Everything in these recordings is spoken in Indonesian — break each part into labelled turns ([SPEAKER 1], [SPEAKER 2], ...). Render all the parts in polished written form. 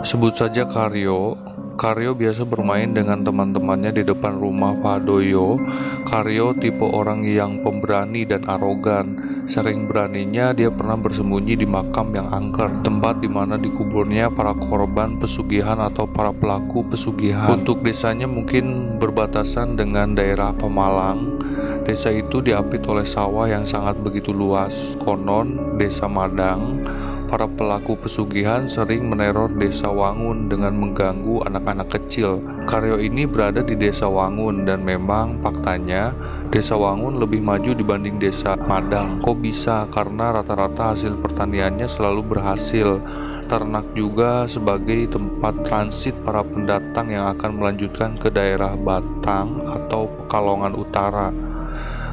[SPEAKER 1] Sebut saja Karyo. Karyo biasa bermain dengan teman-temannya di depan rumah Pak Doyo. Karyo tipe orang yang pemberani dan arogan. Saking beraninya dia pernah bersembunyi di makam yang angker, tempat di mana dikuburnya para korban pesugihan atau para pelaku pesugihan. Untuk desanya mungkin berbatasan dengan daerah Pemalang. Desa itu diapit oleh sawah yang sangat begitu luas. Konon desa Madang, para pelaku pesugihan sering meneror desa Wangun dengan mengganggu anak-anak kecil. Karyo ini berada di desa Wangun dan memang faktanya desa Wangun lebih maju dibanding desa Madang. Kok bisa? Karena rata-rata hasil pertaniannya selalu berhasil. Ternak juga sebagai tempat transit para pendatang yang akan melanjutkan ke daerah Batang atau Pekalongan Utara.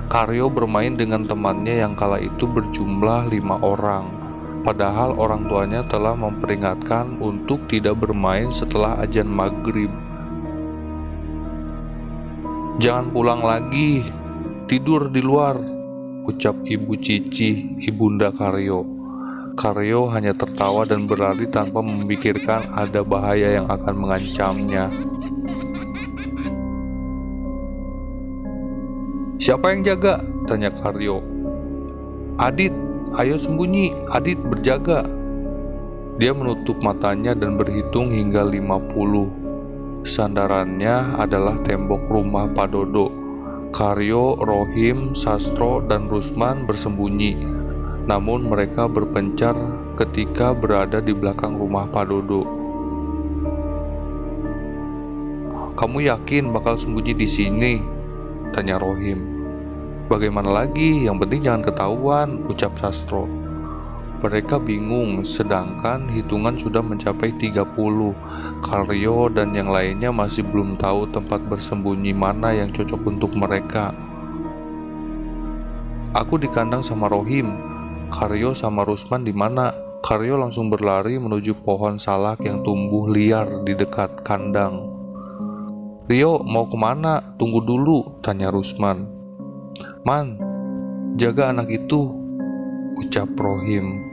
[SPEAKER 1] Karyo bermain dengan temannya yang kala itu berjumlah 5 orang. Padahal orang tuanya telah memperingatkan untuk tidak bermain setelah azan maghrib. "Jangan pulang lagi, tidur di luar," ucap Ibu Cici, ibunda Karyo. Karyo hanya tertawa dan berlari tanpa memikirkan ada bahaya yang akan mengancamnya. "Siapa yang jaga?" tanya Karyo. "Adit, ayo sembunyi, Adit berjaga." Dia menutup matanya dan berhitung hingga 50. Sandarannya adalah tembok rumah Pak Dodo. Karyo, Rohim, Sastro, dan Rusman bersembunyi. Namun mereka berpencar ketika berada di belakang rumah Pak Dodo. "Kamu yakin bakal sembunyi di sini?" tanya Rohim. "Bagaimana lagi, yang penting jangan ketahuan," ucap Sastro. Mereka bingung, sedangkan hitungan sudah mencapai 30. Karyo dan yang lainnya masih belum tahu tempat bersembunyi mana yang cocok untuk mereka. "Aku di kandang sama Rohim. Karyo sama Rusman di mana?" Karyo langsung berlari menuju pohon salak yang tumbuh liar di dekat kandang. "Rio, mau kemana? Tunggu dulu," tanya Rusman. "Man, jaga anak itu," ucap Rohim.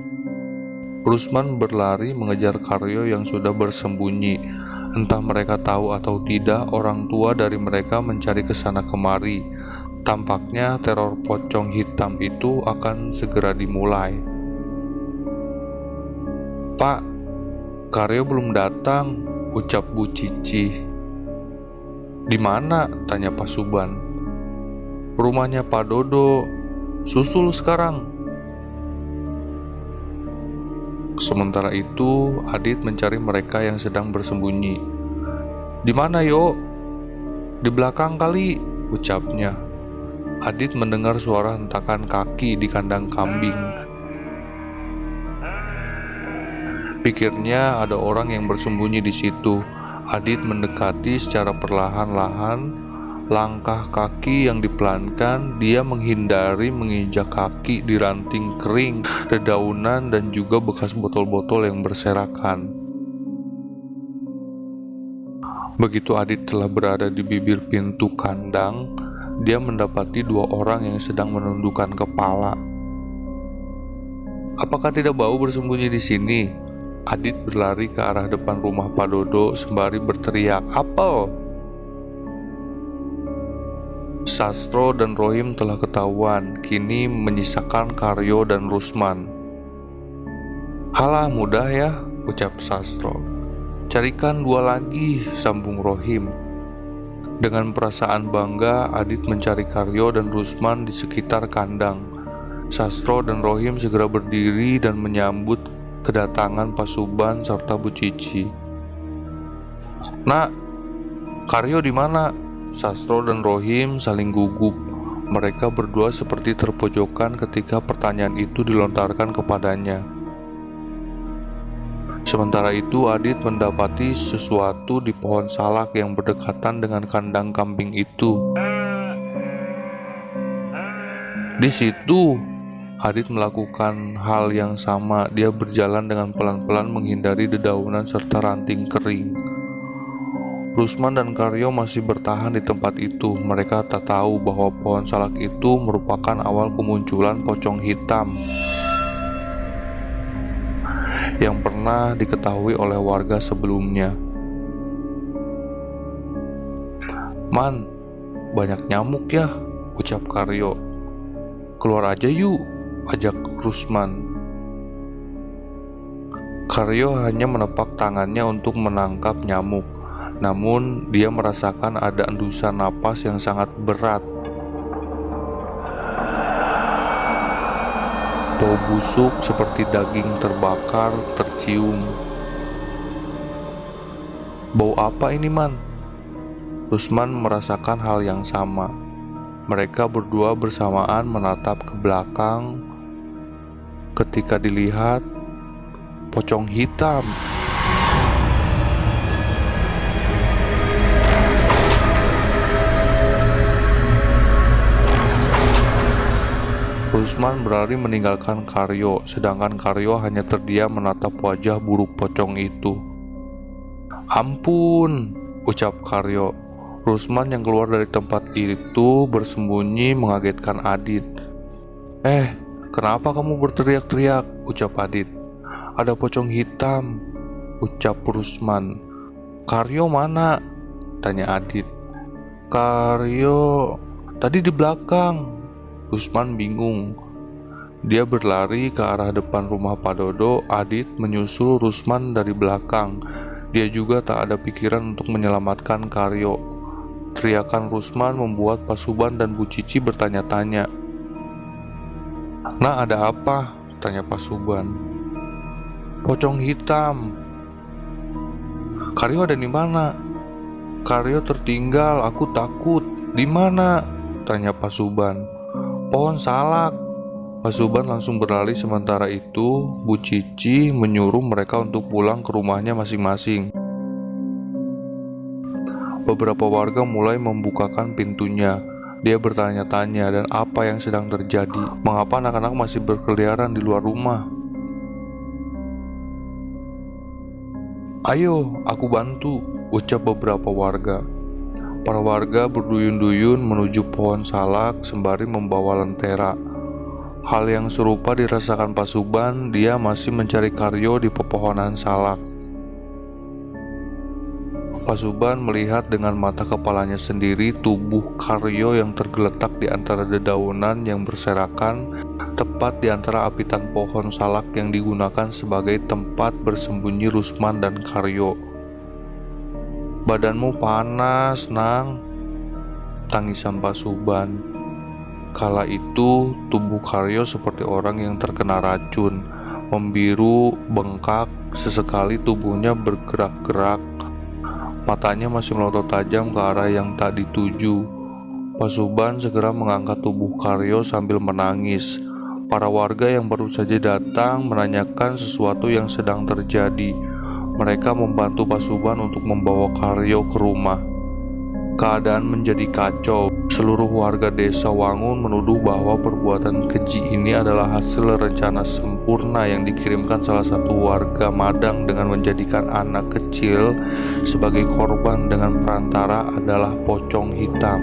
[SPEAKER 1] Rusman berlari mengejar Karyo yang sudah bersembunyi. Entah mereka tahu atau tidak, orang tua dari mereka mencari kesana kemari. Tampaknya teror pocong hitam itu akan segera dimulai. "Pak, Karyo belum datang," ucap Bu Cici. "Di mana?" tanya Pak Suban. "Rumahnya Pak Dodo. Susul sekarang." Sementara itu, Adit mencari mereka yang sedang bersembunyi. "Di mana, yo?" "Di belakang kali," ucapnya. Adit mendengar suara hentakan kaki di kandang kambing. Pikirnya ada orang yang bersembunyi di situ. Adit mendekati secara perlahan-lahan. Langkah kaki yang dipelankan, dia menghindari menginjak kaki di ranting kering, dedaunan, dan juga bekas botol-botol yang berserakan. Begitu Adit telah berada di bibir pintu kandang, dia mendapati 2 orang yang sedang menundukkan kepala. "Apakah tidak bau bersembunyi di sini?" Adit berlari ke arah depan rumah Pak Dodo sembari berteriak, "Apel!" Sastro dan Rohim telah ketahuan, kini menyisakan Karyo dan Rusman. "Halah, mudah ya," ucap Sastro. "Carikan 2 lagi," sambung Rohim. Dengan perasaan bangga, Adit mencari Karyo dan Rusman di sekitar kandang. Sastro dan Rohim segera berdiri dan menyambut kedatangan Pak Suban serta Bu Cici. "Nak, Karyo di mana?" Sastro dan Rohim saling gugup. Mereka berdua seperti terpojokan ketika pertanyaan itu dilontarkan kepadanya. Sementara itu, Adit mendapati sesuatu di pohon salak yang berdekatan dengan kandang kambing itu. Di situ, Adit melakukan hal yang sama. Dia berjalan dengan pelan-pelan menghindari dedaunan serta ranting kering. Rusman dan Karyo masih bertahan di tempat itu. Mereka tak tahu bahwa pohon salak itu merupakan awal kemunculan pocong hitam. yang pernah diketahui oleh warga sebelumnya. "Man, banyak nyamuk ya," ucap Karyo. "Keluar aja yuk," ajak Rusman. Karyo hanya menepak tangannya untuk menangkap nyamuk, namun dia merasakan ada endusan napas yang sangat berat. Bau busuk seperti daging terbakar tercium. "Bau apa ini, Man?" Rusman merasakan hal yang sama. Mereka berdua bersamaan menatap ke belakang. Ketika dilihat, pocong hitam. Rusman berlari meninggalkan Karyo, sedangkan Karyo hanya terdiam menatap wajah buruk pocong itu. "Ampun," ucap Karyo. Rusman yang keluar dari tempat itu bersembunyi mengagetkan Adit. Kenapa kamu berteriak-teriak?" ucap Adit. "Ada pocong hitam," ucap Rusman. "Karyo mana?" tanya Adit. "Karyo tadi di belakang." Rusman bingung. Dia berlari ke arah depan rumah Pak Dodo. Adit menyusul Rusman dari belakang. Dia juga tak ada pikiran untuk menyelamatkan Karyo. Teriakan Rusman membuat Pak Suban dan Bu Cici bertanya-tanya. "Nah, ada apa?" tanya Pak Suban. "Pocong hitam." "Karyo ada di mana?" "Karyo tertinggal, aku takut." "Di mana?" tanya Pak Suban. "Pohon salak." Pak Suban langsung berlari. Sementara itu, Bu Cici menyuruh mereka untuk pulang ke rumahnya masing-masing. Beberapa warga mulai membukakan pintunya. Dia bertanya-tanya dan apa yang sedang terjadi. Mengapa anak-anak masih berkeliaran di luar rumah? "Ayo, aku bantu," ucap beberapa warga. Para warga berduyun-duyun menuju pohon salak sembari membawa lentera. Hal yang serupa dirasakan Pak Suban. Dia masih mencari Karyo di pepohonan salak. Pak Suban melihat dengan mata kepalanya sendiri tubuh Karyo yang tergeletak di antara dedaunan yang berserakan, tepat di antara apitan pohon salak yang digunakan sebagai tempat bersembunyi Rusman dan Karyo. "Badanmu panas, Nang," tangisan Pak Suban. Kala itu tubuh Karyo seperti orang yang terkena racun, membiru, bengkak, sesekali tubuhnya bergerak-gerak. Matanya masih melotot tajam ke arah yang tak dituju. Pak Suban segera mengangkat tubuh Karyo sambil menangis. Para warga yang baru saja datang menanyakan sesuatu yang sedang terjadi. Mereka membantu Pak Suban untuk membawa Karyo ke rumah. Keadaan menjadi kacau. Seluruh warga desa Wangun menuduh bahwa perbuatan keji ini adalah hasil rencana sempurna yang dikirimkan salah satu warga Madang dengan menjadikan anak kecil sebagai korban dengan perantara adalah pocong hitam.